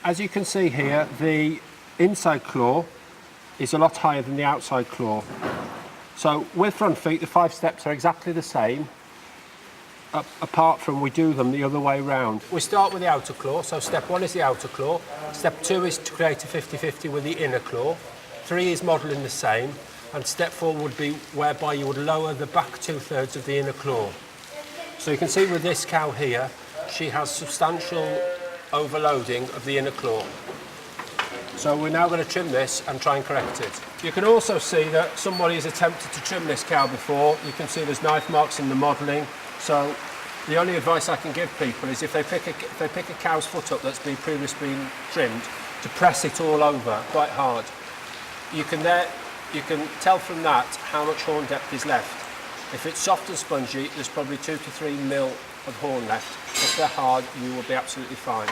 As you can see here, the inside claw is a lot higher than the outside claw. So with front feet, the 5 steps are exactly the same, apart from we do them the other way round. We start with the outer claw, so step 1 is the outer claw. Step 2 is to create a 50-50 with the inner claw. 3 is modelling the same, and step 4 would be whereby you would lower the back 2/3 of the inner claw. So you can see with this cow here, she has substantial overloading of the inner claw. So we're now going to trim this and try and correct it. You can also see that somebody has attempted to trim this cow before. You can see there's knife marks in the modelling. So the only advice I can give people is if they pick a cow's foot up that's previously been trimmed, to press it all over quite hard. You can tell from that how much horn depth is left. If it's soft and spongy, there's probably 2 to 3 mil of horn left. If they're hard, you will be absolutely fine.